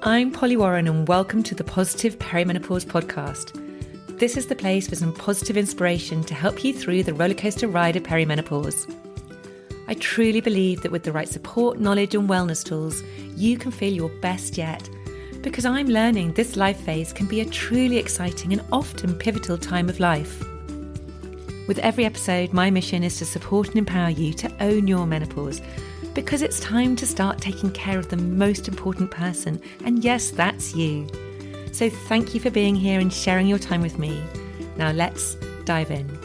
I'm Polly Warren and welcome to the Positive Perimenopause Podcast. This is the place for some positive inspiration to help you through the rollercoaster ride of perimenopause. I truly believe that with the right support, knowledge and wellness tools, you can feel your best yet. Because I'm learning this life phase can be a truly exciting and often pivotal time of life. With every episode, my mission is to support and empower you to own your menopause, because it's time to start taking care of the most important person, and yes, that's you. So thank you for being here and sharing your time with me. Now let's dive in.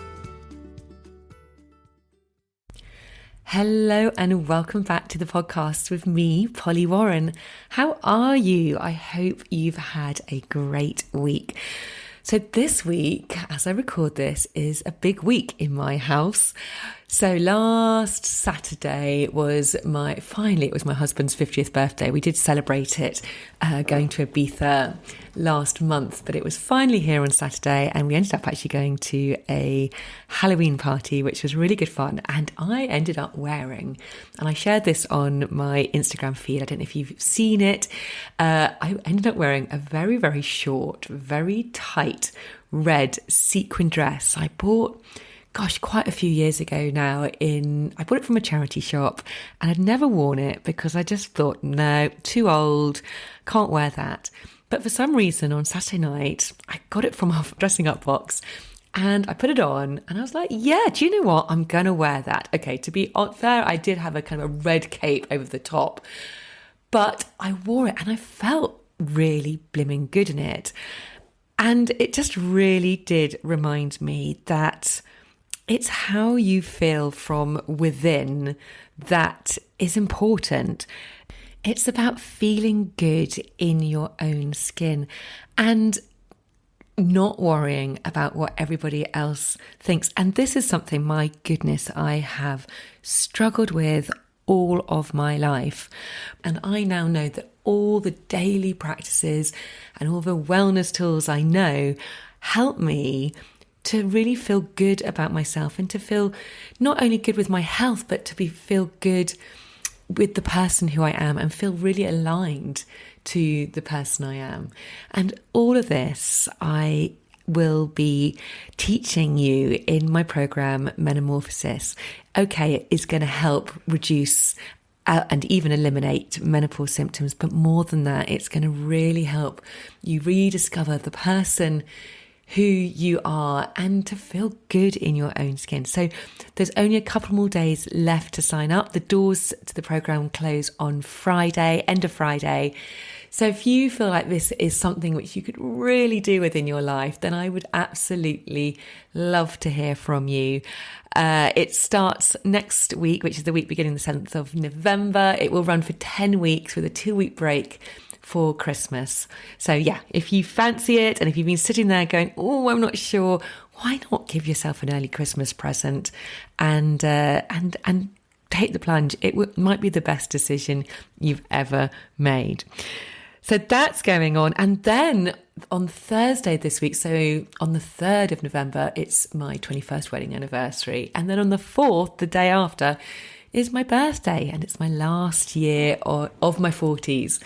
Hello and welcome back to the podcast with me, Polly Warren. How are you? I hope you've had a great week. So this week, as I record this, is a big week in my house. So last Saturday was my husband's 50th birthday. We did celebrate it going to Ibiza last month, but it was finally here on Saturday and we ended up actually going to a Halloween party, which was really good fun. And I ended up wearing, and I shared this on my Instagram feed, I don't know if you've seen it, I ended up wearing a very, very short, very tight red sequin dress I bought quite a few years ago now. I bought it from a charity shop and I'd never worn it because I just thought, no, too old, can't wear that. But for some reason on Saturday night, I got it from our dressing up box and I put it on and I was like, yeah, do you know what? I'm going to wear that. Okay, to be fair, I did have a kind of a red cape over the top, but I wore it and I felt really blimmin' good in it. And it just really did remind me that it's how you feel from within that is important. It's about feeling good in your own skin and not worrying about what everybody else thinks. And this is something, my goodness, I have struggled with all of my life. And I now know that all the daily practices and all the wellness tools I know help me to really feel good about myself and to feel not only good with my health, but to feel good with the person who I am and feel really aligned to the person I am. And all of this I will be teaching you in my program, Metamorphosis. Okay, it is going to help reduce and even eliminate menopause symptoms, but more than that, it's going to really help you rediscover the person who you are and to feel good in your own skin. So there's only a couple more days left to sign up. The doors to the program close on Friday, end of Friday. So if you feel like this is something which you could really do within your life, then I would absolutely love to hear from you. It starts next week, which is the week beginning the 7th of November. It will run for 10 weeks with a 2-week break for Christmas. So yeah, if you fancy it and if you've been sitting there going, oh, I'm not sure, why not give yourself an early Christmas present and take the plunge? It might be the best decision you've ever made. So that's going on. And then on Thursday this week, so on the 3rd of November, it's my 21st wedding anniversary. And then on the 4th, the day after, is my birthday. And it's my last year of my 40s.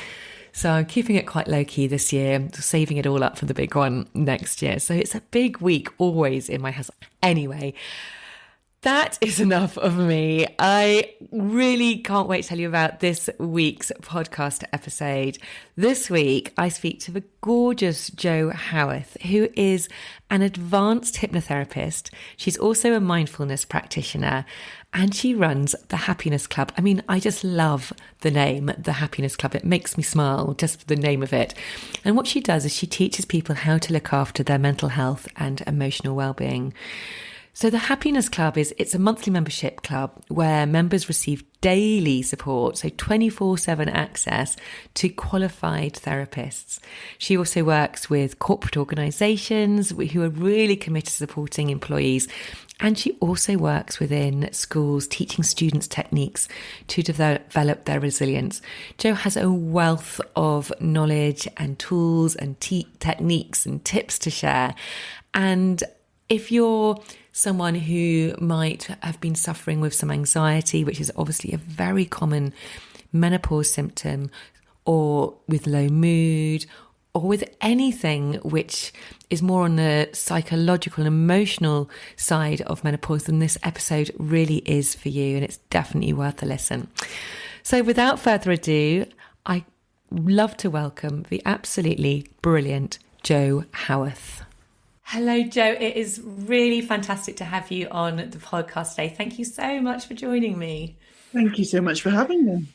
So I'm keeping it quite low-key this year, saving it all up for the big one next year. So it's a big week always in my house. Anyway, that is enough of me. I really can't wait to tell you about this week's podcast episode. This week, I speak to the gorgeous Jo Howarth, who is an advanced hypnotherapist. She's also a mindfulness practitioner, and she runs the Happiness Club. I mean, I just love the name, the Happiness Club. It makes me smile, just for the name of it. And what she does is she teaches people how to look after their mental health and emotional well-being. So the Happiness Club it's a monthly membership club where members receive daily support, so 24/7 access to qualified therapists. She also works with corporate organisations who are really committed to supporting employees. And she also works within schools, teaching students techniques to develop their resilience. Jo has a wealth of knowledge and tools and techniques and tips to share. And if you're someone who might have been suffering with some anxiety, which is obviously a very common menopause symptom, or with low mood, or with anything which is more on the psychological, emotional side of menopause, then this episode really is for you, and it's definitely worth a listen. So without further ado, I love to welcome the absolutely brilliant Jo Howarth. Hello, Jo. It is really fantastic to have you on the podcast today. Thank you so much for joining me. Thank you so much for having me.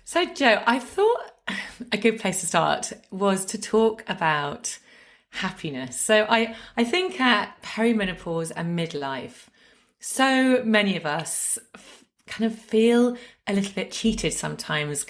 So, Jo, I thought a good place to start was to talk about happiness. So I think at perimenopause and midlife, so many of us kind of feel a little bit cheated sometimes.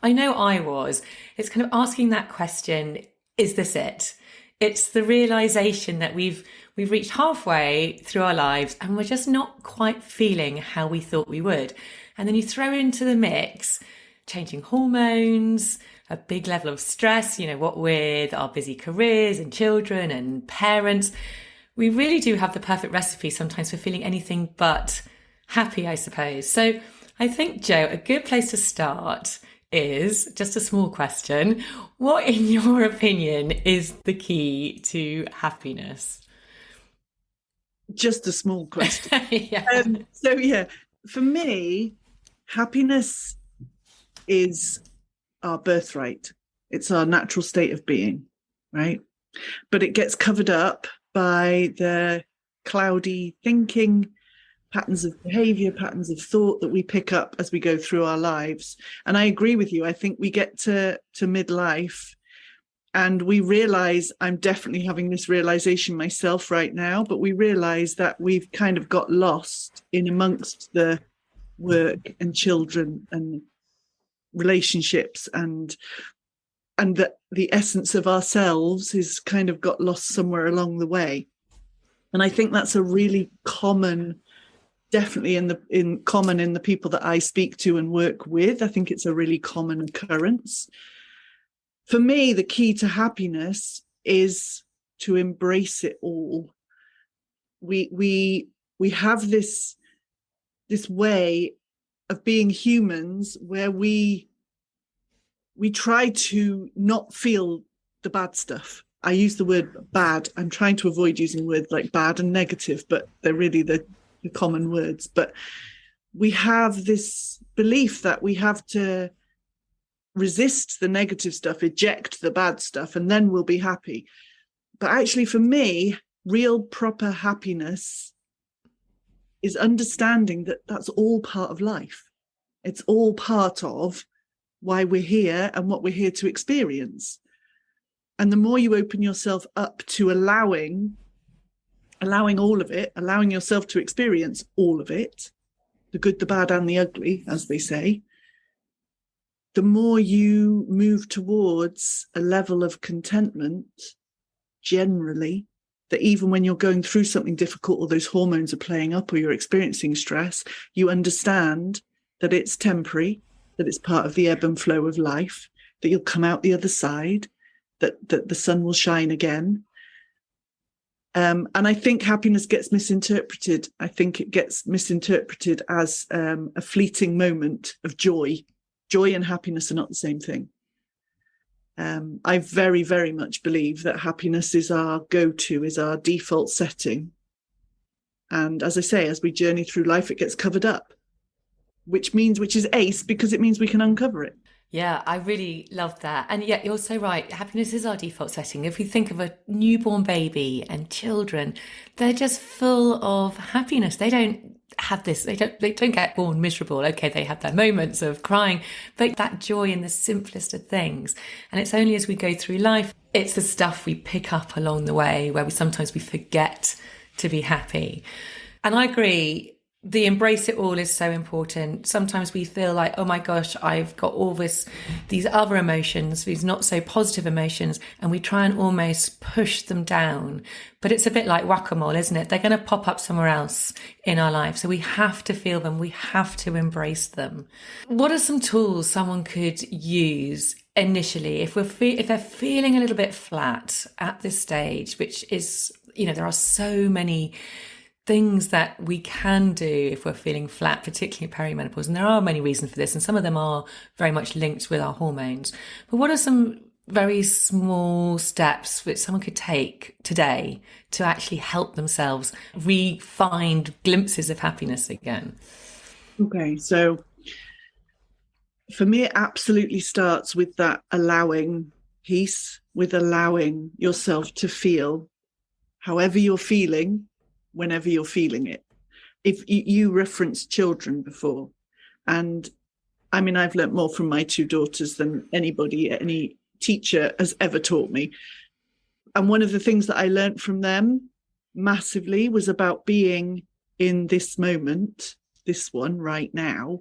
I know I was. It's kind of asking that question, is this it? It's the realization that we've reached halfway through our lives and we're just not quite feeling how we thought we would. And then you throw into the mix changing hormones, a big level of stress, what with our busy careers and children and parents. We really do have the perfect recipe sometimes for feeling anything but happy, I suppose. So I think, Jo, a good place to start is just a small question. What, in your opinion, is the key to happiness? Just a small question. Yeah. For me, happiness is our birthright. It's our natural state of being, right? But it gets covered up by the cloudy thinking, patterns of behavior, patterns of thought that we pick up as we go through our lives. And I agree with you. I think we get to midlife and we realize, I'm definitely having this realization myself right now, but we realize that we've kind of got lost in amongst the work and children and relationships, and that the essence of ourselves is kind of got lost somewhere along the way. And I think that's a really common, definitely in common in the people that I speak to and work with. I think it's a really common occurrence. For me, the key to happiness is to embrace it all. We have this way of being humans where we try to not feel the bad stuff. I use the word bad. I'm trying to avoid using words like bad and negative, but they're really the common words. But we have this belief that we have to resist the negative stuff, eject the bad stuff, and then we'll be happy. But actually, for me, real proper happiness is understanding that that's all part of life. It's all part of why we're here and what we're here to experience. And the more you open yourself up to allowing all of it, allowing yourself to experience all of it, the good, the bad, and the ugly, as they say, the more you move towards a level of contentment, generally, that even when you're going through something difficult or those hormones are playing up or you're experiencing stress, you understand that it's temporary, that it's part of the ebb and flow of life, that you'll come out the other side, that the sun will shine again. And I think happiness gets misinterpreted. I think it gets misinterpreted as a fleeting moment of joy. Joy and happiness are not the same thing. I very, very much believe that happiness is our go-to, is our default setting. And as I say, as we journey through life, it gets covered up, which is ace, because it means we can uncover it. Yeah, I really love that. And yet you're so right. Happiness is our default setting. If we think of a newborn baby and children, they're just full of happiness. They don't have this, they don't get born miserable. Okay, they have their moments of crying, but that joy in the simplest of things. And it's only as we go through life, it's the stuff we pick up along the way where we sometimes forget to be happy. And I agree. The embrace it all is so important. Sometimes we feel like, oh my gosh, I've got all these other emotions, these not so positive emotions, and we try and almost push them down. But it's a bit like whack-a-mole, isn't it? They're going to pop up somewhere else in our life. So we have to feel them. We have to embrace them. What are some tools someone could use initially if they're feeling a little bit flat at this stage, which is, there are so many things that we can do if we're feeling flat, particularly perimenopause? And there are many reasons for this, and some of them are very much linked with our hormones. But what are some very small steps which someone could take today to actually help themselves re-find glimpses of happiness again? Okay, so for me, it absolutely starts with that allowing piece, with allowing yourself to feel however you're feeling, whenever you're feeling it. If you referenced children before, and I mean, I've learnt more from my two daughters than any teacher has ever taught me. And one of the things that I learned from them massively was about being in this moment, this one right now,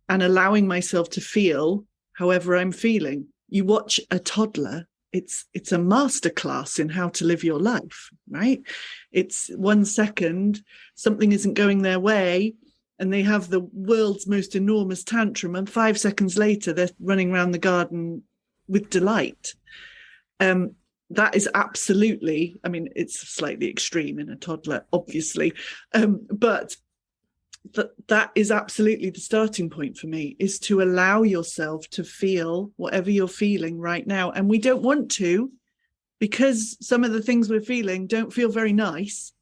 and allowing myself to feel however I'm feeling. You watch a toddler, it's a masterclass in how to live your life, right? It's 1 second, something isn't going their way, and they have the world's most enormous tantrum, and 5 seconds later, they're running around the garden with delight. That is absolutely, I mean, it's slightly extreme in a toddler, obviously, but that is absolutely the starting point for me, is to allow yourself to feel whatever you're feeling right now. And we don't want to, because some of the things we're feeling don't feel very nice.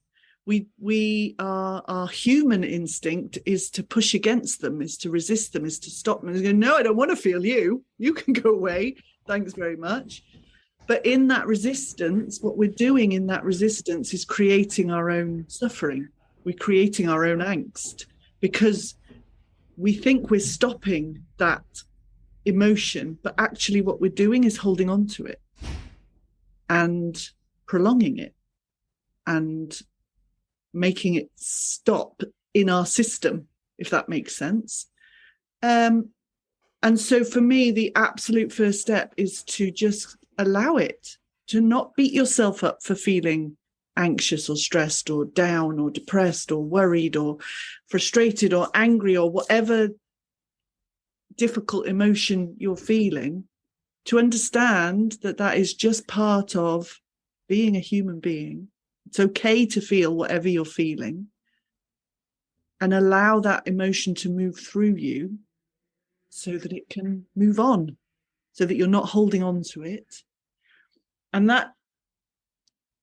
Our human instinct is to push against them, is to resist them, is to stop them, is go, no, I don't want to feel you. You can go away. Thanks very much. But in that resistance, what we're doing in that resistance is creating our own suffering. We're creating our own angst because we think we're stopping that emotion, but actually what we're doing is holding on to it and prolonging it and making it stop in our system, if that makes sense. And so for me, the absolute first step is to just allow it, to not beat yourself up for feeling anxious or stressed or down or depressed or worried or frustrated or angry or whatever difficult emotion you're feeling, to understand that that is just part of being a human being. It's okay to feel whatever you're feeling and allow that emotion to move through you so that it can move on, so that you're not holding on to it. And that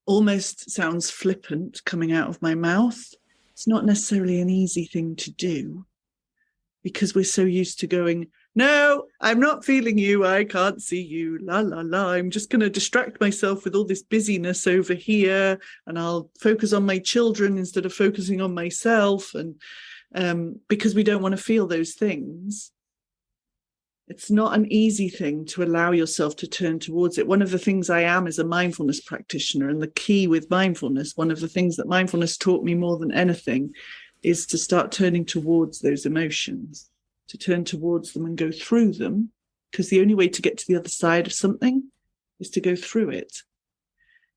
almost sounds flippant coming out of my mouth. It's not necessarily an easy thing to do because we're so used to going, no, I'm not feeling you. I can't see you. La, la, la. I'm just going to distract myself with all this busyness over here, and I'll focus on my children instead of focusing on myself. And because we don't want to feel those things, it's not an easy thing to allow yourself to turn towards it. One of the things I am is a mindfulness practitioner, and the key with mindfulness, one of the things that mindfulness taught me more than anything, is to start turning towards those emotions, to turn towards them and go through them, because the only way to get to the other side of something is to go through it.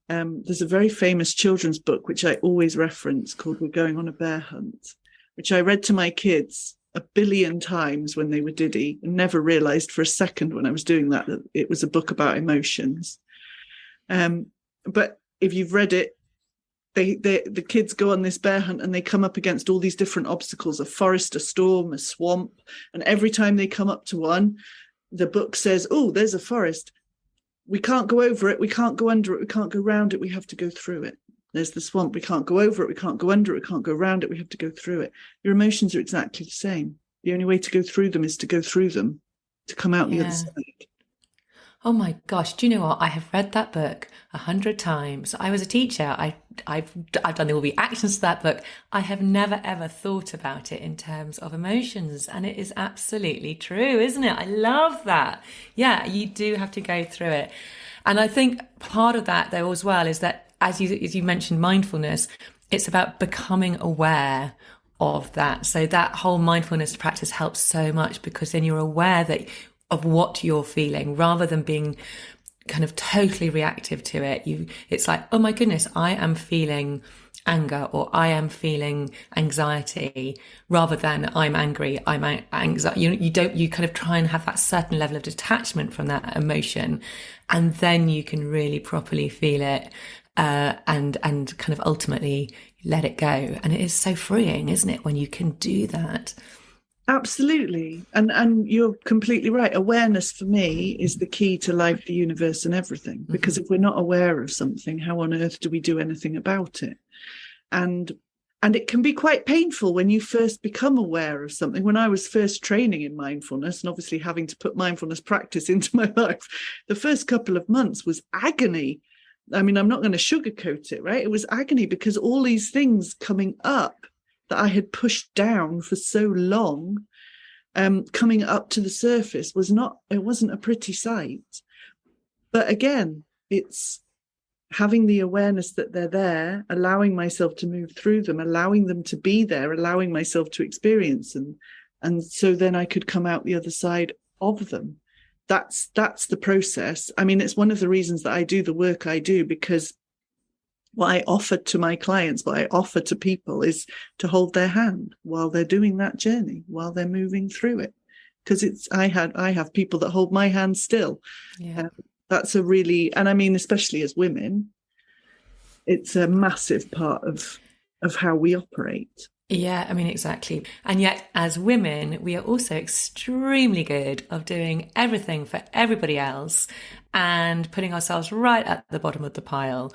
There's a very famous children's book, which I always reference, called We're Going on a Bear Hunt, which I read to my kids 1 billion times when they were diddy, and never realized for a second when I was doing that it was a book about emotions. But if you've read it, the kids go on this bear hunt and they come up against all these different obstacles, a forest, a storm, a swamp. And every time they come up to one, the book says, oh, there's a forest. We can't go over it. We can't go under it. We can't go round it. We have to go through it. There's the swamp. We can't go over it. We can't go under it. We can't go around it. We have to go through it. Your emotions are exactly the same. The only way to go through them is to go through them, to come out the other side. Oh my gosh, do you know what? I have read that book 100 times. I was a teacher. I've done all the actions to that book. I have never, ever thought about it in terms of emotions. And it is absolutely true, isn't it? I love that. Yeah, you do have to go through it. And I think part of that, though, as well, is that as you mentioned, mindfulness, it's about becoming aware of that. So that whole mindfulness practice helps so much, because then you're aware of what you're feeling, rather than being kind of totally reactive to it. It's like, oh my goodness, I am feeling anger, or I am feeling anxiety, rather than I'm angry, I'm anxiety. You kind of try and have that certain level of detachment from that emotion, and then you can really properly feel it. And kind of ultimately let it go. And it is so freeing, isn't it, when you can do that? Absolutely. And you're completely right. Awareness for me is the key to life, the universe, and everything. Because if we're not aware of something, how on earth do we do anything about it? And it can be quite painful when you first become aware of something. When I was first training in mindfulness, and obviously having to put mindfulness practice into my life, the first couple of months was agony. I mean, I'm not going to sugarcoat it, right? It was agony because all these things coming up that I had pushed down for so long, coming up to the surface it wasn't a pretty sight. But again, it's having the awareness that they're there, allowing myself to move through them, allowing them to be there, allowing myself to experience them. And so then I could come out the other side of them. That's the process. I mean, it's one of the reasons that I do the work I do, because what I offer to my clients, what I offer to people is to hold their hand while they're doing that journey, while they're moving through it. Because I have people that hold my hand still. Yeah. That's a really, and I mean, especially as women, it's a massive part of how we operate. Yeah, I mean, exactly. And yet, as women, we are also extremely good of doing everything for everybody else and putting ourselves right at the bottom of the pile.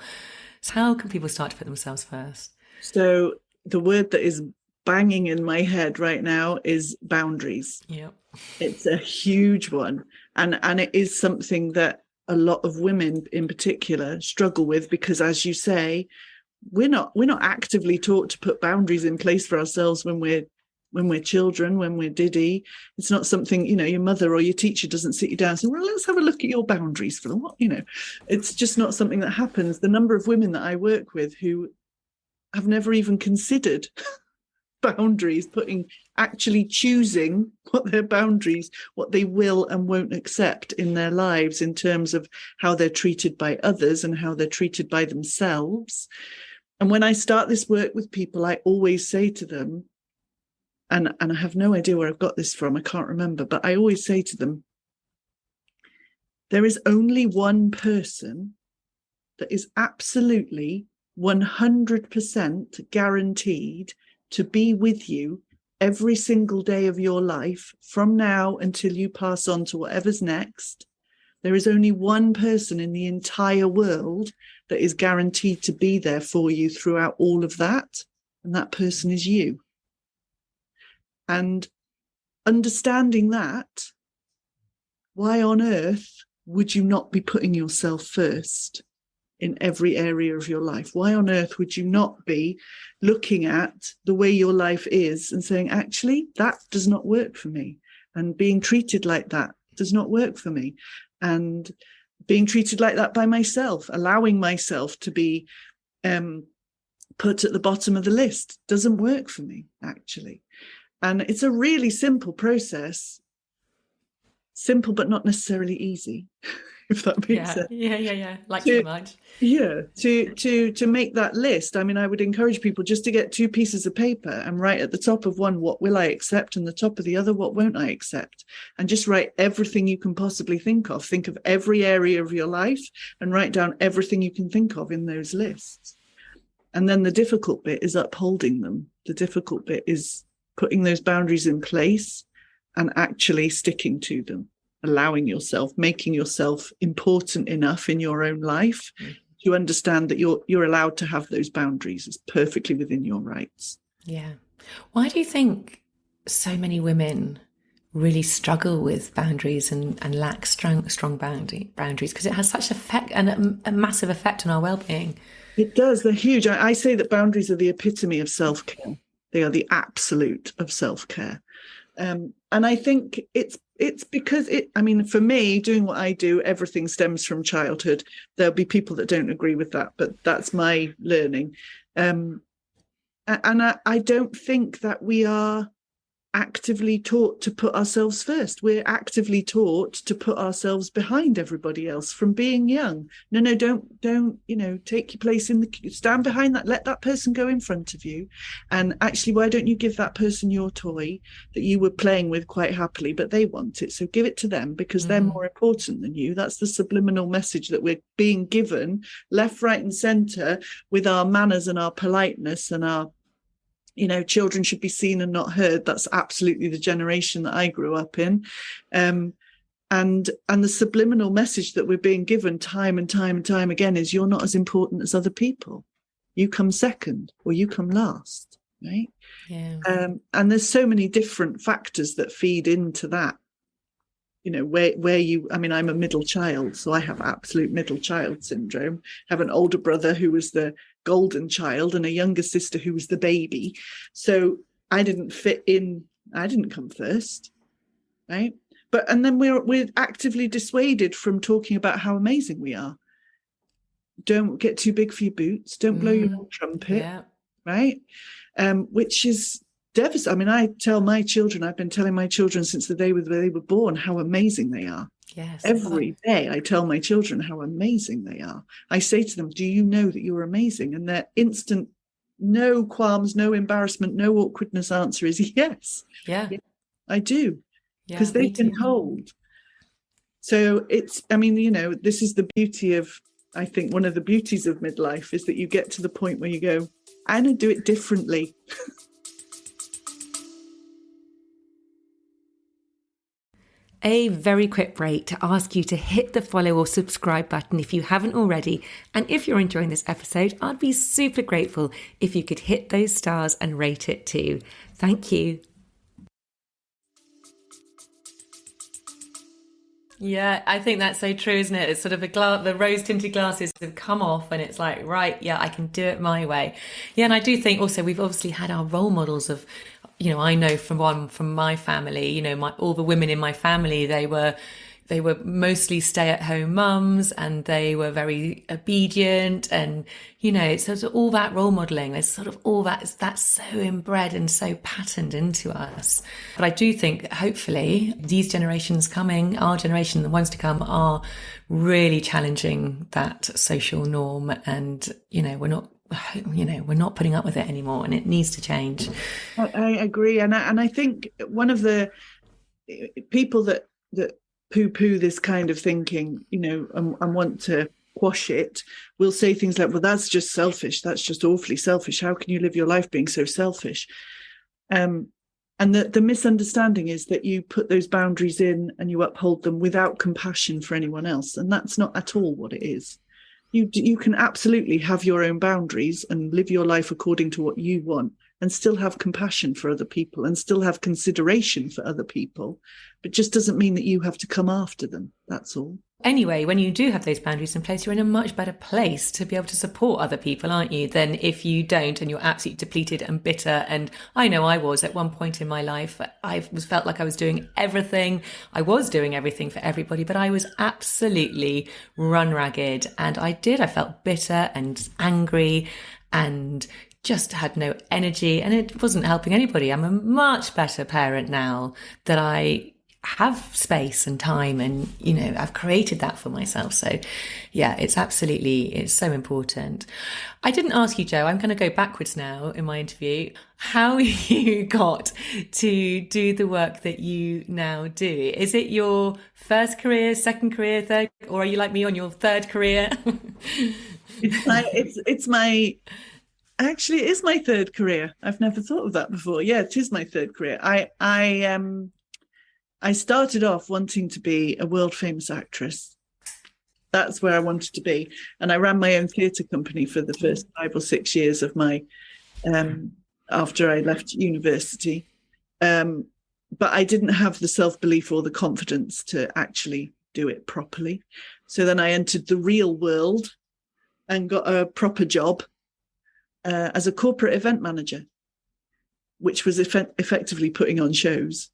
So how can people start to put themselves first? So the word that is banging in my head right now is boundaries. Yeah. It's a huge one. And it is something that a lot of women in particular struggle with, because, as you say, we're not actively taught to put boundaries in place for ourselves when we're children, when we're diddy. It's not something, your mother or your teacher doesn't sit you down and say, well, let's have a look at your boundaries for what, it's just not something that happens. The number of women that I work with who have never even considered boundaries, actually choosing what their boundaries, what they will and won't accept in their lives in terms of how they're treated by others and how they're treated by themselves. And when I start this work with people, I always say to them, and I have no idea where I've got this from, I can't remember, but I always say to them, there is only one person that is absolutely 100% guaranteed to be with you every single day of your life from now until you pass on to whatever's next. There is only one person in the entire world that is guaranteed to be there for you throughout all of that, and that person is you. And understanding that, why on earth would you not be putting yourself first in every area of your life? Why on earth would you not be looking at the way your life is and saying, actually, that does not work for me, and being treated like that does not work for me, and being treated like that by myself, allowing myself to be put at the bottom of the list doesn't work for me, actually. And it's a really simple process, simple but not necessarily easy, if that makes sense. Yeah. Like so much. Yeah, to make that list. I mean, I would encourage people just to get 2 pieces of paper and write at the top of one, what will I accept? And the top of the other, what won't I accept? And just write everything you can possibly think of. Think of every area of your life and write down everything you can think of in those lists. And then the difficult bit is upholding them. The difficult bit is putting those boundaries in place and actually sticking to them, allowing yourself, making yourself important enough in your own life to understand that you're allowed to have those boundaries. It's perfectly within your rights. Yeah. Why do you think so many women really struggle with boundaries and lack strong boundaries? Because it has such effect and a massive effect on our well-being. It does. They're huge. I say that boundaries are the epitome of self-care. They are the absolute of self-care. And I think it's because for me, doing what I do, everything stems from childhood. There'll be people that don't agree with that, but that's my learning. And I don't think that we are actively taught to put ourselves first. We're actively taught to put ourselves behind everybody else from being young. No, don't, take your place in the, stand behind that, let that person go in front of you. And actually, why don't you give that person your toy that you were playing with quite happily, but they want it. So give it to them because they're more important than you. That's the subliminal message that we're being given left, right, and center with our manners and our politeness and our, children should be seen and not heard. That's absolutely the generation that I grew up in. And the subliminal message that we're being given time and time and time again is you're not as important as other people. You come second or you come last, right? Yeah. And there's so many different factors that feed into that. Where you, I'm a middle child, so I have absolute middle child syndrome. I have an older brother who was the golden child and a younger sister who was the baby. So I didn't fit in. I didn't come first, right? And then we're actively dissuaded from talking about how amazing we are. Don't get too big for your boots. Don't blow your own trumpet, right? Which is devastating. I tell my children, I've been telling my children since the day they were born how amazing they are. Yes. Every day I tell my children how amazing they are. I say to them, do you know that you're amazing? And their instant, no qualms, no embarrassment, no awkwardness answer is yes. Yeah. I do. Because they've been told. So it's, this is the beauty of, I think one of the beauties of midlife is that you get to the point where you go, I'm going to do it differently. A very quick break to ask you to hit the follow or subscribe button if you haven't already. And if you're enjoying this episode, I'd be super grateful if you could hit those stars and rate it too. Thank you. Yeah, I think that's so true, isn't it? It's sort of the rose-tinted glasses have come off and it's like, right, yeah, I can do it my way. Yeah, and I do think also we've obviously had our role models of, I know from my family, all the women in my family, they were mostly stay-at-home mums and they were very obedient and, so all that role modeling, there's sort of all that's so inbred and so patterned into us. But I do think hopefully these generations coming, our generation, the ones to come, are really challenging that social norm and, we're not putting up with it anymore and it needs to change. I agree. And I think one of the people that poo-poo this kind of thinking, and want to quash it, will say things like, well, that's just selfish. That's just awfully selfish. How can you live your life being so selfish? And the misunderstanding is that you put those boundaries in and you uphold them without compassion for anyone else. And that's not at all what it is. You can absolutely have your own boundaries and live your life according to what you want and still have compassion for other people and still have consideration for other people. But just doesn't mean that you have to come after them. That's all. Anyway, when you do have those boundaries in place, you're in a much better place to be able to support other people, aren't you, than if you don't and you're absolutely depleted and bitter. And I know I was at one point in my life. I felt like I was doing everything. I was doing everything for everybody, but I was absolutely run ragged. And I felt bitter and angry and just had no energy and it wasn't helping anybody. I'm a much better parent now that I have space and time and, I've created that for myself. So yeah, it's so important. I didn't ask you, Jo, I'm going to go backwards now in my interview, how you got to do the work that you now do. Is it your first career, second career, third, or are you like me on your third career? Actually, it is my third career. I've never thought of that before. Yeah, it is my third career. I started off wanting to be a world famous actress. That's where I wanted to be. And I ran my own theatre company for the first 5 or 6 years of my, after I left university. But I didn't have the self-belief or the confidence to actually do it properly. So then I entered the real world and got a proper job as a corporate event manager, which was effectively putting on shows,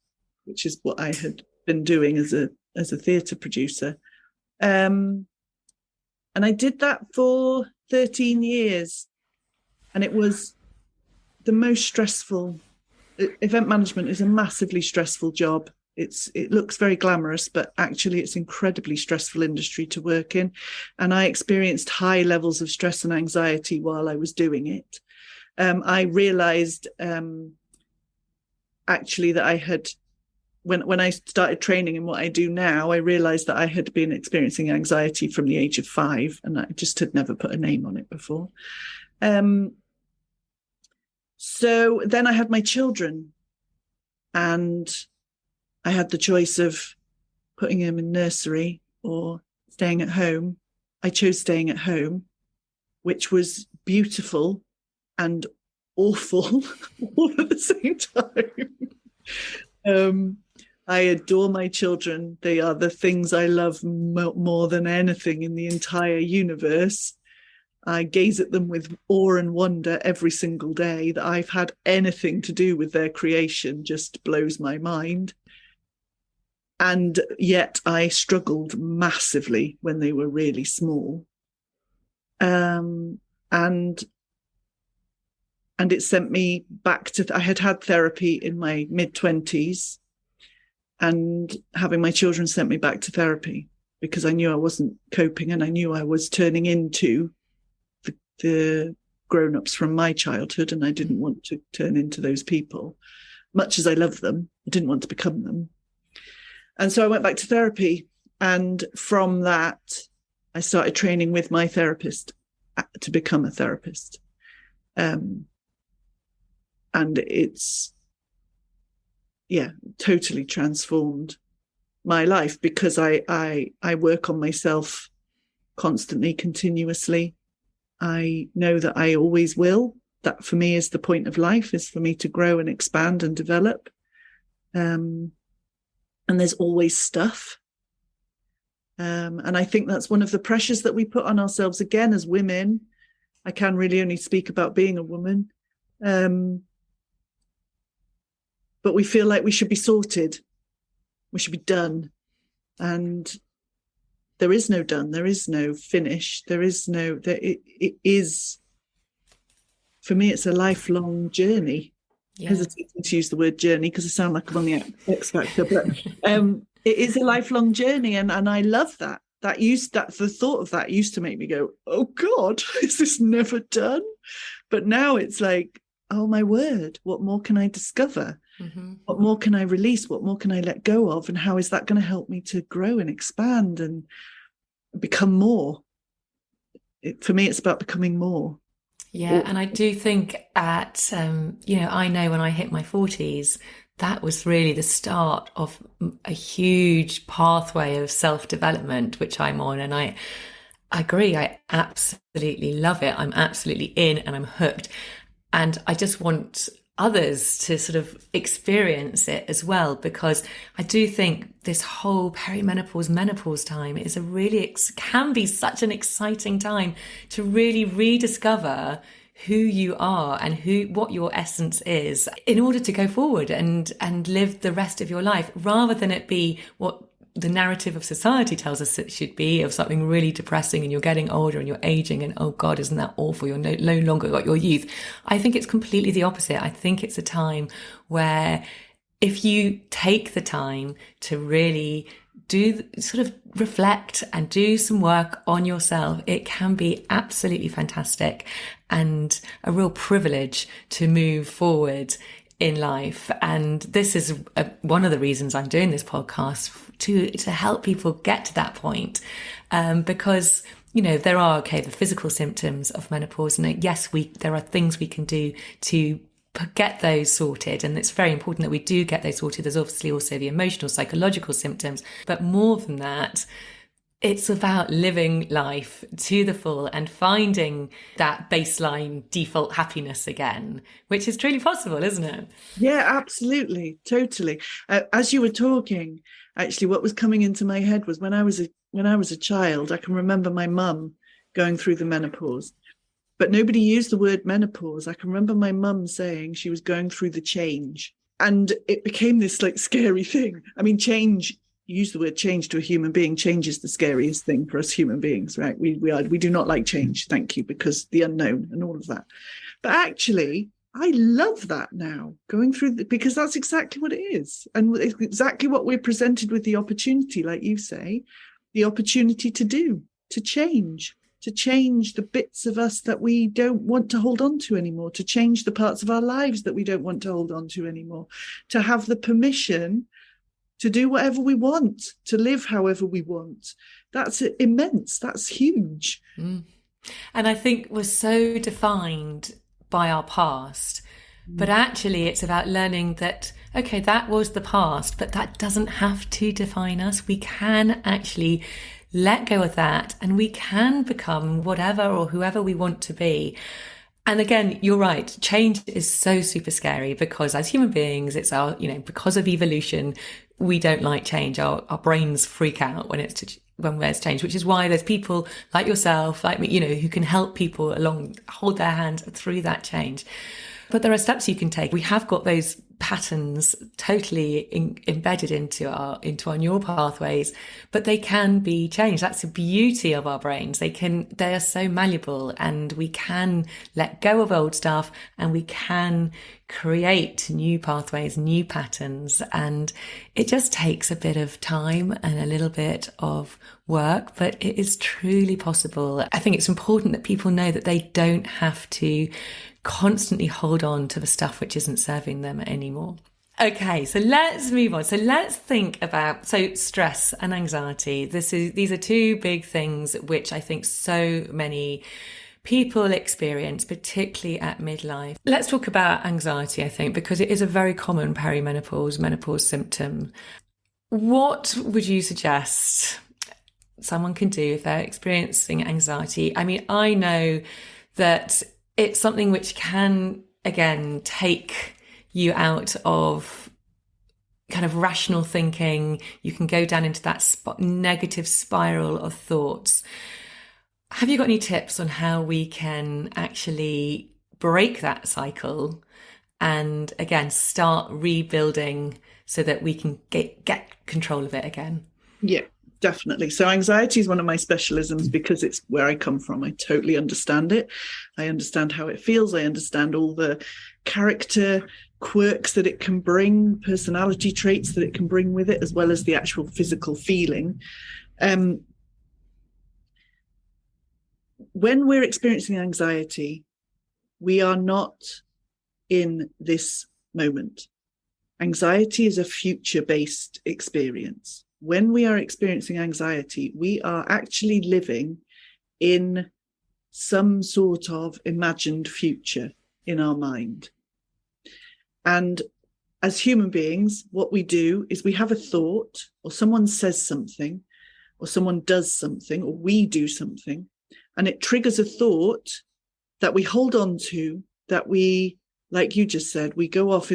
which is what I had been doing as a theatre producer. And I did that for 13 years. And it was the most stressful event management is a massively stressful job. It looks very glamorous, but actually it's incredibly stressful industry to work in. And I experienced high levels of stress and anxiety while I was doing it. I realized actually that I had, when I started training in what I do now, I realized that I had been experiencing anxiety from the age of 5, and I just had never put a name on it before. So then I had my children, and I had the choice of putting him in nursery or staying at home. I chose staying at home, which was beautiful and awful all at the same time. I adore my children. They are the things I love more than anything in the entire universe. I gaze at them with awe and wonder every single day. That I've had anything to do with their creation just blows my mind. And yet I struggled massively when they were really small. And it sent me back to, I had therapy in my mid-20s, and having my children sent me back to therapy because I knew I wasn't coping, and I knew I was turning into the grown-ups from my childhood, and I didn't want to turn into those people. Much as I love them, I didn't want to become them. And so I went back to therapy, and from that, I started training with my therapist to become a therapist. And it's, totally transformed my life because I work on myself constantly, continuously. I know that I always will. That for me is the point of life, is for me to grow and expand and develop. And there's always stuff. And I think that's one of the pressures that we put on ourselves, again, as women. I can really only speak about being a woman. But we feel like we should be sorted. We should be done. And there is no done. There is no finish. It is, for me, it's a lifelong journey. Yeah. Hesitating to use the word journey because I sound like I'm on the X Factor, but it is a lifelong journey, and I love that. The thought of that used to make me go, oh God, is this never done? But now it's like, oh my word, what more can I discover? Mm-hmm. What more can I release? What more can I let go of? And how is that going to help me to grow and expand and become more? For me, it's about becoming more. Yeah, and I do think I know when I hit my 40s, that was really the start of a huge pathway of self-development, which I'm on. And I agree, I absolutely love it. I'm absolutely in and I'm hooked. And I just want others to sort of experience it as well, because I do think this whole menopause time is can be such an exciting time to really rediscover who you are and what your essence is in order to go forward and live the rest of your life, rather than it be what the narrative of society tells us it should be, of something really depressing and you're getting older and you're aging and, oh God, isn't that awful? You're no longer got your youth. I think it's completely the opposite. I think it's a time where if you take the time to really sort of reflect and do some work on yourself, it can be absolutely fantastic and a real privilege to move forward in life. And this is one of the reasons I'm doing this podcast, to help people get to that point, because there are the physical symptoms of menopause, and yes, there are things we can do to get those sorted, and it's very important that we do get those sorted. There's obviously also the emotional, psychological symptoms, but more than that, it's about living life to the full and finding that baseline default happiness again, which is truly possible, isn't it? Yeah, absolutely. Totally. As you were talking, actually, what was coming into my head was when I was a child, I can remember my mum going through the menopause, but nobody used the word menopause. I can remember my mum saying she was going through the change, and it became this like scary thing. I mean, change, use the word change to a human being, change is the scariest thing for us human beings, right? We do not like change, thank you, because the unknown and all of that. But actually, I love that now, going through because that's exactly what it is. And it's exactly what we're presented with, the opportunity, like you say, the opportunity to change the bits of us that we don't want to hold on to anymore, to change the parts of our lives that we don't want to hold on to anymore, to have the permission to do whatever we want, to live however we want. That's immense. That's huge. Mm. And I think we're so defined by our past, but actually it's about learning that, okay, that was the past, but that doesn't have to define us. We can actually let go of that, and we can become whatever or whoever we want to be. And again, you're right. Change is so super scary because as human beings, it's our, because of evolution, we don't like change. Our brains freak out when there's change, which is why there's people like yourself, like me, who can help people along, hold their hand through that change. But there are steps you can take. We have got those patterns totally embedded into our neural pathways, but they can be changed. That's the beauty of our brains. They are so malleable, and we can let go of old stuff, and we can create new pathways, new patterns. And it just takes a bit of time and a little bit of work, but it is truly possible. I think it's important that people know that they don't have to constantly hold on to the stuff which isn't serving them anymore. Okay, so let's move on. So let's think about stress and anxiety. These are two big things which I think so many people experience, particularly at midlife. Let's talk about anxiety, I think, because it is a very common menopause symptom. What would you suggest someone can do if they're experiencing anxiety? I mean, I know that it's something which can, again, take you out of kind of rational thinking. You can go down into that negative spiral of thoughts. Have you got any tips on how we can actually break that cycle and, again, start rebuilding so that we can get control of it again? Yeah. Definitely. So anxiety is one of my specialisms because it's where I come from. I totally understand it. I understand how it feels. I understand all the character quirks that it can bring, personality traits that it can bring with it, as well as the actual physical feeling. When we're experiencing anxiety, we are not in this moment. Anxiety is a future-based experience. When we are experiencing anxiety, we are actually living in some sort of imagined future in our mind. And as human beings, what we do is we have a thought, or someone says something, or someone does something, or we do something, and it triggers a thought that we hold on to, that we, like you just said, we go off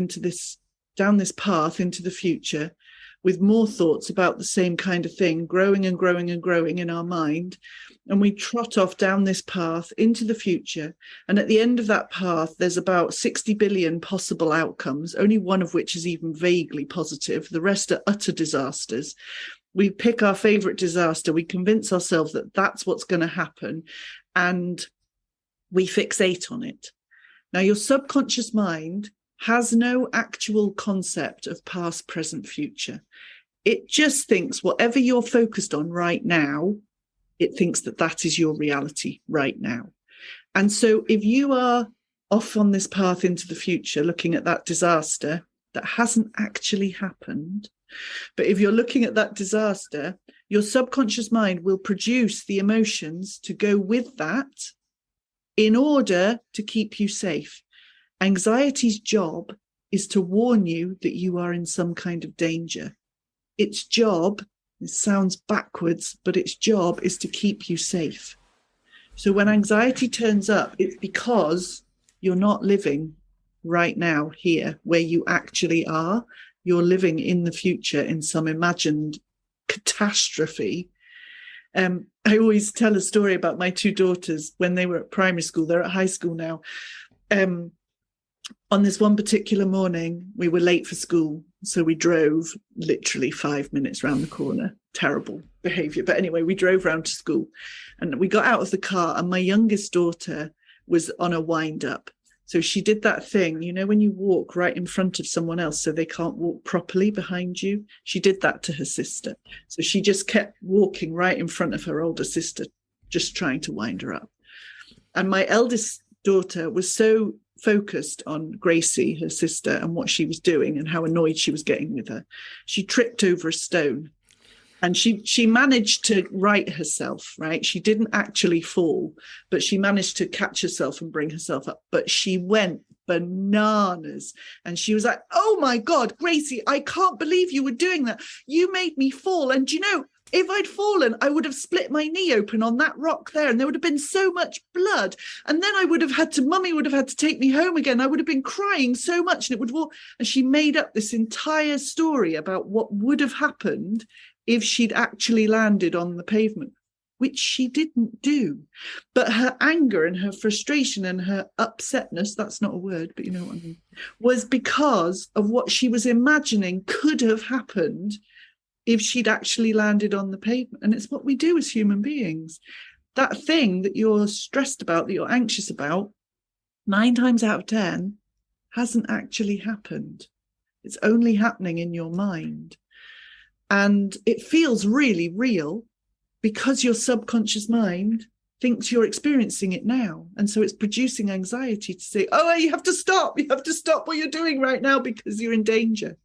down this path into the future with more thoughts about the same kind of thing, growing and growing and growing in our mind. And we trot off down this path into the future. And at the end of that path, there's about 60 billion possible outcomes, only one of which is even vaguely positive. The rest are utter disasters. We pick our favorite disaster. We convince ourselves that that's what's going to happen. And we fixate on it. Now, your subconscious mind has no actual concept of past, present, future. It just thinks whatever you're focused on right now, it thinks that is your reality right now. And so if you are off on this path into the future, looking at that disaster that hasn't actually happened, but if you're looking at that disaster, your subconscious mind will produce the emotions to go with that in order to keep you safe. Anxiety's job is to warn you that you are in some kind of danger. Its job, it sounds backwards, but its job is to keep you safe. So when anxiety turns up, it's because you're not living right now here where you actually are. You're living in the future in some imagined catastrophe. I always tell a story about my two daughters when they were at primary school. They're at high school now. On this one particular morning, we were late for school. So we drove literally 5 minutes round the corner. Terrible behavior. But anyway, we drove round to school and we got out of the car and my youngest daughter was on a wind up. So she did that thing, when you walk right in front of someone else so they can't walk properly behind you. She did that to her sister. So she just kept walking right in front of her older sister, just trying to wind her up. And my eldest daughter was so focused on Gracie, her sister, and what she was doing and how annoyed she was getting with her. She tripped over a stone. And she managed to right herself, right? She didn't actually fall, but she managed to catch herself and bring herself up. But she went bananas. And she was like, oh my God, Gracie, I can't believe you were doing that. You made me fall. And if I'd fallen, I would have split my knee open on that rock there, and there would have been so much blood. And then Mummy would have had to take me home again. I would have been crying so much, and and she made up this entire story about what would have happened if she'd actually landed on the pavement, which she didn't do. But her anger and her frustration and her upsetness, that's not a word, but you know what I mean, was because of what she was imagining could have happened if she'd actually landed on the pavement. And it's what we do as human beings. That thing that you're stressed about, that you're anxious about, 9 times out of 10 hasn't actually happened. It's only happening in your mind. And it feels really real because your subconscious mind thinks you're experiencing it now. And so it's producing anxiety to say, oh, you have to stop. You have to stop what you're doing right now because you're in danger.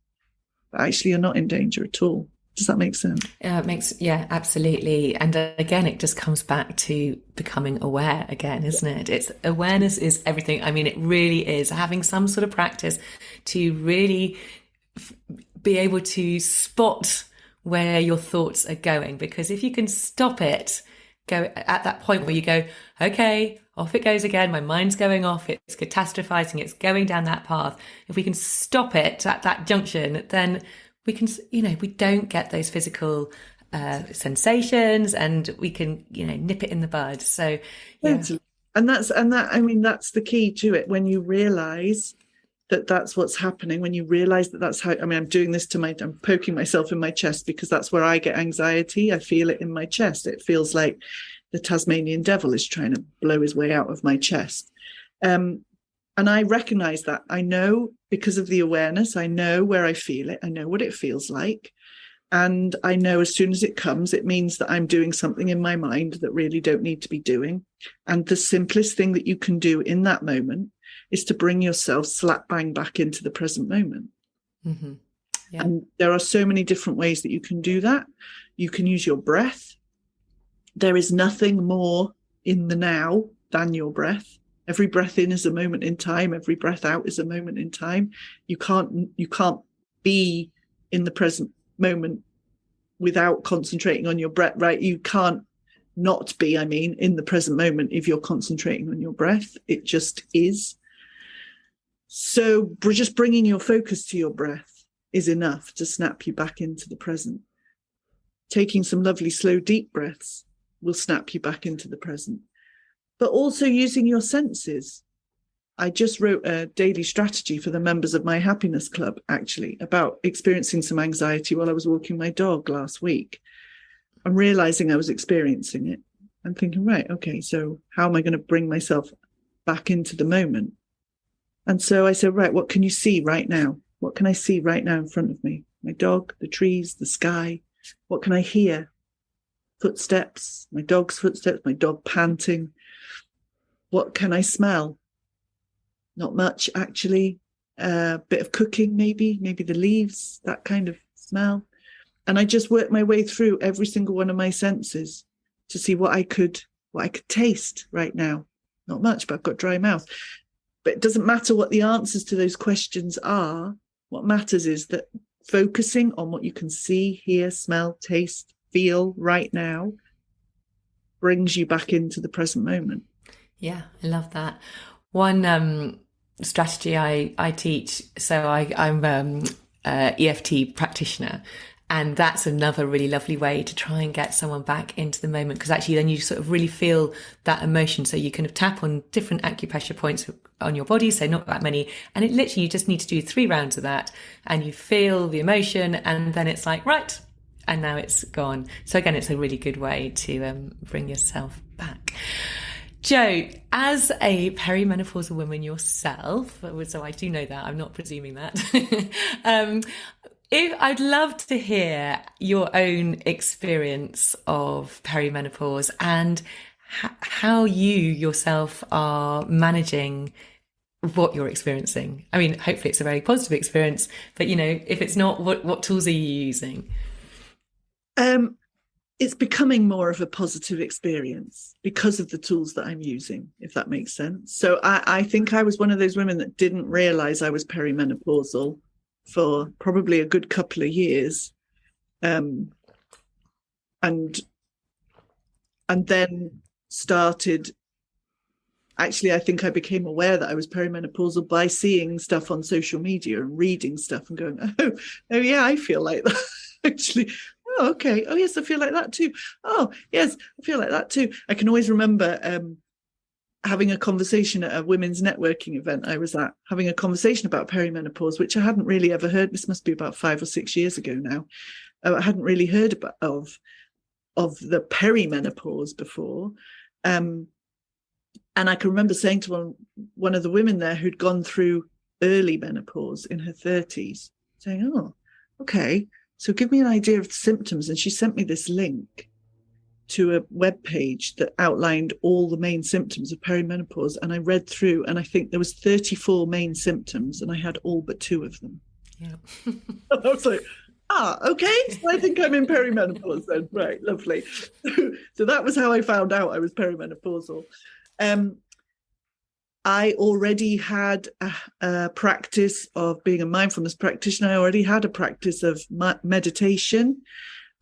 But actually, you're not in danger at all. Does that make sense? Yeah, absolutely. And again, it just comes back to becoming aware again, isn't it? It's awareness is everything. I mean, it really is having some sort of practice to really be able to spot where your thoughts are going. Because if you can stop it, go at that point where you go, okay, off it goes again. My mind's going off. It's catastrophizing. It's going down that path. If we can stop it at that junction, then we can, we don't get those physical sensations, and we can, nip it in the bud. So, yeah. And that's the key to it. When you realize that that's what's happening, when you realize that that's how, I'm doing this I'm poking myself in my chest because that's where I get anxiety. I feel it in my chest. It feels like the Tasmanian devil is trying to blow his way out of my chest. And I recognize that. I know because of the awareness, I know where I feel it. I know what it feels like. And I know as soon as it comes, it means that I'm doing something in my mind that really don't need to be doing. And the simplest thing that you can do in that moment is to bring yourself slap bang back into the present moment. Mm-hmm. Yeah. And there are so many different ways that you can do that. You can use your breath. There is nothing more in the now than your breath. Every breath in is a moment in time. Every breath out is a moment in time. You can't be in the present moment without concentrating on your breath, right? You can't not be, in the present moment if you're concentrating on your breath. It just is. So just bringing your focus to your breath is enough to snap you back into the present. Taking some lovely, slow, deep breaths will snap you back into the present. But also using your senses. I just wrote a daily strategy for the members of my happiness club, actually, about experiencing some anxiety while I was walking my dog last week. I'm realizing I was experiencing it. I'm thinking, right, okay, so how am I going to bring myself back into the moment? And so I said, right, what can you see right now? What can I see right now in front of me? My dog, the trees, the sky. What can I hear? Footsteps, my dog's footsteps, my dog panting. What can I smell? Not much, actually. A bit of cooking, maybe the leaves, that kind of smell. And I just worked my way through every single one of my senses to see what I could taste right now. Not much, but I've got dry mouth. But it doesn't matter what the answers to those questions are. What matters is that focusing on what you can see, hear, smell, taste, feel right now brings you back into the present moment. Yeah, I love that. One strategy I teach, so I'm EFT practitioner, and that's another really lovely way to try and get someone back into the moment, because actually then you sort of really feel that emotion. So you kind of tap on different acupressure points on your body, so not that many, and it literally you just need to do 3 rounds of that, and you feel the emotion, and then it's like, right, and now it's gone. So again, it's a really good way to bring yourself back. Joe, as a perimenopausal woman yourself, so I do know that, I'm not presuming that. um, if I'd love to hear your own experience of perimenopause and how you yourself are managing what you're experiencing. I mean, hopefully it's a very positive experience, but if it's not, what tools are you using? It's becoming more of a positive experience because of the tools that I'm using, if that makes sense. So I think I was one of those women that didn't realize I was perimenopausal for probably a good couple of years. And then started, actually, I think I became aware that I was perimenopausal by seeing stuff on social media and reading stuff and going, oh yeah, I feel like that. Actually, oh, okay. Oh, yes, I feel like that too. Oh, yes, I feel like that too. I can always remember having a conversation at a women's networking event I was at, having a conversation about perimenopause, which I hadn't really ever heard. This must be about 5 or 6 years ago now. I hadn't really heard of the perimenopause before. And I can remember saying to one of the women there who'd gone through early menopause in her 30s, saying, oh, okay, so give me an idea of the symptoms. And she sent me this link to a web page that outlined all the main symptoms of perimenopause. And I read through, and I think there was 34 main symptoms, and I had all but 2 of them. Yeah. I was like, okay, so I think I'm in perimenopause then. Right, lovely. So that was how I found out I was perimenopausal. I already had a practice of being a mindfulness practitioner. I already had a practice of meditation.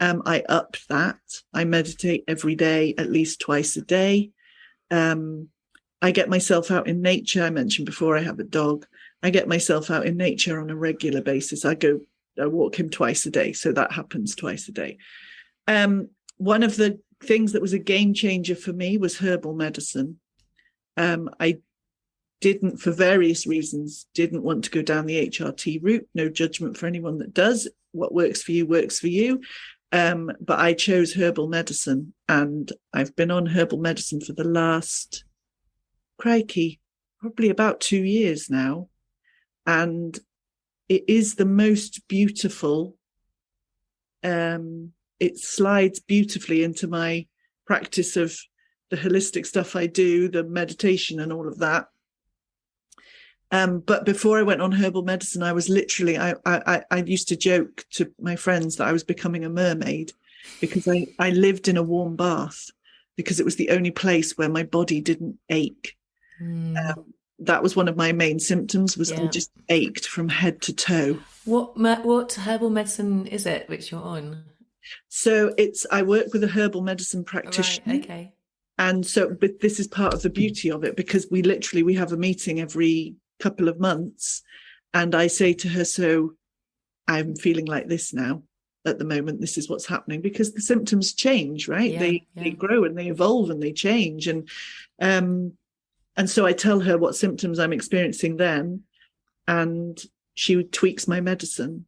I upped that. I meditate every day, at least twice a day. I get myself out in nature. I mentioned before I have a dog. I get myself out in nature on a regular basis. I walk him twice a day. So that happens twice a day. One of the things that was a game changer for me was herbal medicine. I didn't, for various reasons, didn't want to go down the HRT route. No judgment for anyone that does. What works for you works for you. But I chose herbal medicine, and I've been on herbal medicine for the last, crikey, probably about 2 years now. And it is the most beautiful. It slides beautifully into my practice of the holistic stuff I do, the meditation and all of that. But before I went on herbal medicine, I was literally, I used to joke to my friends that I was becoming a mermaid because I lived in a warm bath because it was the only place where my body didn't ache. That was one of my main symptoms, was I just ached from head to toe. What herbal medicine is it which you're on? So I work with a herbal medicine practitioner. Right, okay. And so, but this is part of the beauty of it, because we have a meeting every couple of months, and I say to her, so I'm feeling like this now at the moment, this is what's happening, because the symptoms change, right? They grow and they evolve and they change. And so I tell her what symptoms I'm experiencing then, and she tweaks my medicine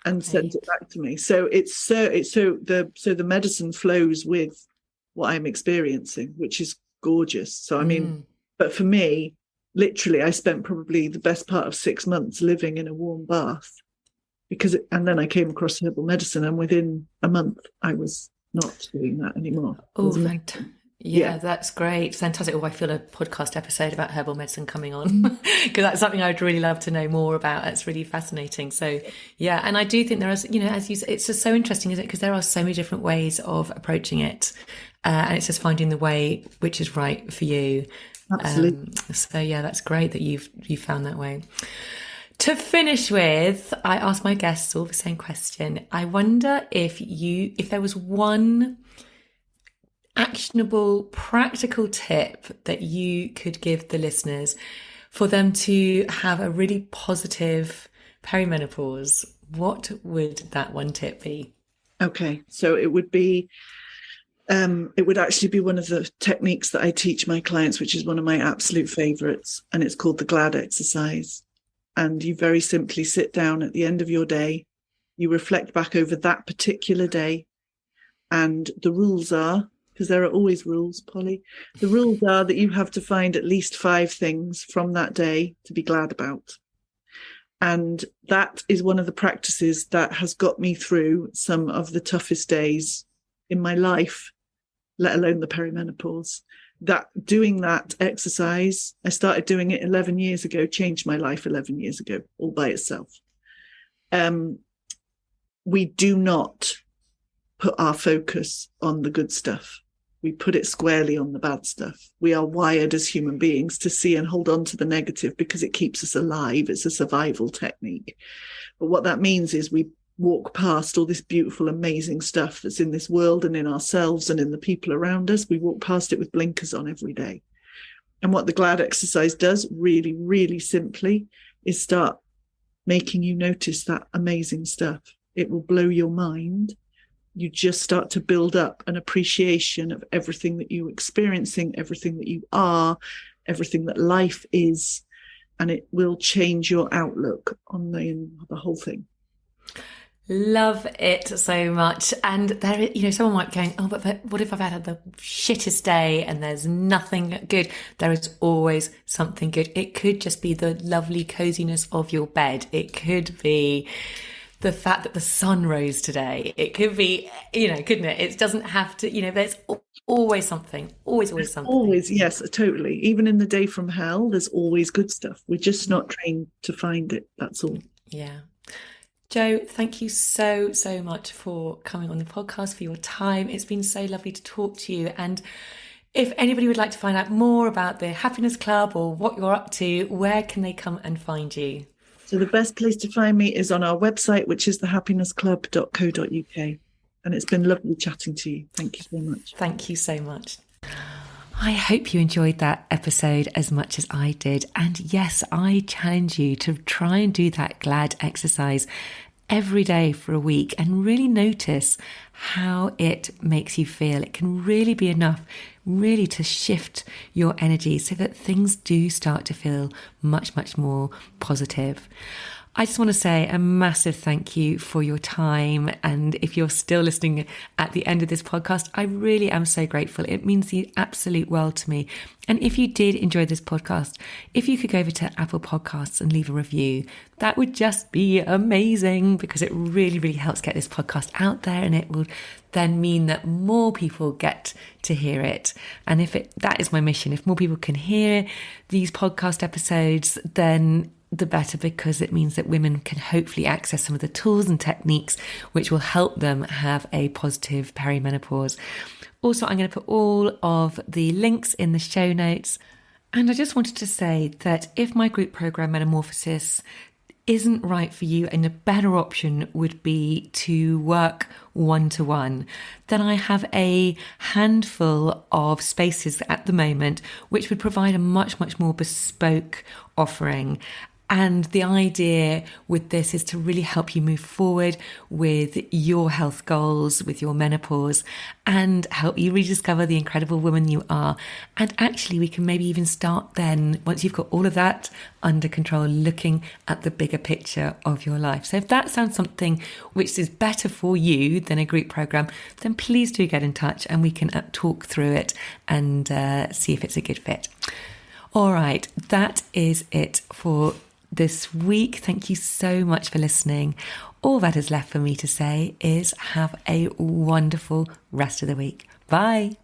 and sends it back to me. So the medicine flows with what I'm experiencing, which is gorgeous. So I mean, but for me, literally, I spent probably the best part of 6 months living in a warm bath and then I came across herbal medicine, and within a month I was not doing that anymore. Oh, fantastic. Yeah, that's great. Fantastic. Oh, I feel a podcast episode about herbal medicine coming on, because that's something I'd really love to know more about. It's really fascinating. So yeah, and I do think there is, as you said, it's just so interesting, isn't it? Because there are so many different ways of approaching it. And it's just finding the way which is right for you. Absolutely. So yeah, that's great that you've found that way. To finish with, I ask my guests all the same question. I wonder if there was one actionable, practical tip that you could give the listeners for them to have a really positive perimenopause, what would that one tip be? Okay, so it would actually be one of the techniques that I teach my clients, which is one of my absolute favorites, and it's called the GLAD exercise. And you very simply sit down at the end of your day, you reflect back over that particular day, and the rules are because there are always rules, Polly. The rules are that you have to find at least 5 things from that day to be glad about. And that is one of the practices that has got me through some of the toughest days in my life, let alone the perimenopause. That doing that exercise, I started doing it 11 years ago, changed my life 11 years ago, all by itself. We do not put our focus on the good stuff. We put it squarely on the bad stuff. We are wired as human beings to see and hold on to the negative because it keeps us alive. It's a survival technique. But what that means is we walk past all this beautiful, amazing stuff that's in this world and in ourselves and in the people around us. We walk past it with blinkers on every day. And what the GLAD exercise does, really, really simply, is start making you notice that amazing stuff. It will blow your mind. You just start to build up an appreciation of everything that you're experiencing, everything that you are, everything that life is, and it will change your outlook on the whole thing. Love it so much. And there, someone might be going, oh, but what if I've had the shittest day and there's nothing good? There is always something good. It could just be the lovely coziness of your bed. It could be the fact that the sun rose today. It could be, couldn't it? It doesn't have to, there's always something, always something. Always, yes, totally. Even in the day from hell, there's always good stuff. We're just not trained to find it. That's all. Yeah. Jo, thank you so much for coming on the podcast, for your time. It's been so lovely to talk to you. And if anybody would like to find out more about the Happiness Club or what you're up to, where can they come and find you? So the best place to find me is on our website, which is thehappinessclub.co.uk. And it's been lovely chatting to you. Thank you so much. Thank you so much. I hope you enjoyed that episode as much as I did. And yes, I challenge you to try and do that GLAD exercise every day for a week and really notice how it makes you feel. It can really be enough really to shift your energy so that things do start to feel much more positive. I just want to say a massive thank you for your time. And if you're still listening at the end of this podcast, I really am so grateful. It means the absolute world to me. And if you did enjoy this podcast, if you could go over to Apple Podcasts and leave a review, that would just be amazing because it really helps get this podcast out there, and it will then mean that more people get to hear it. And that is my mission. If more people can hear these podcast episodes, then the better, because it means that women can hopefully access some of the tools and techniques which will help them have a positive perimenopause. Also, I'm going to put all of the links in the show notes. And I just wanted to say that if my group program Metamorphosis isn't right for you and a better option would be to work one-to-one, then I have a handful of spaces at the moment which would provide a much more bespoke offering. And the idea with this is to really help you move forward with your health goals, with your menopause, and help you rediscover the incredible woman you are. And actually, we can maybe even start then, once you've got all of that under control, looking at the bigger picture of your life. So if that sounds something which is better for you than a group program, then please do get in touch and we can talk through it and see if it's a good fit. All right, that is it for this week. Thank you so much for listening. All that is left for me to say is have a wonderful rest of the week. Bye.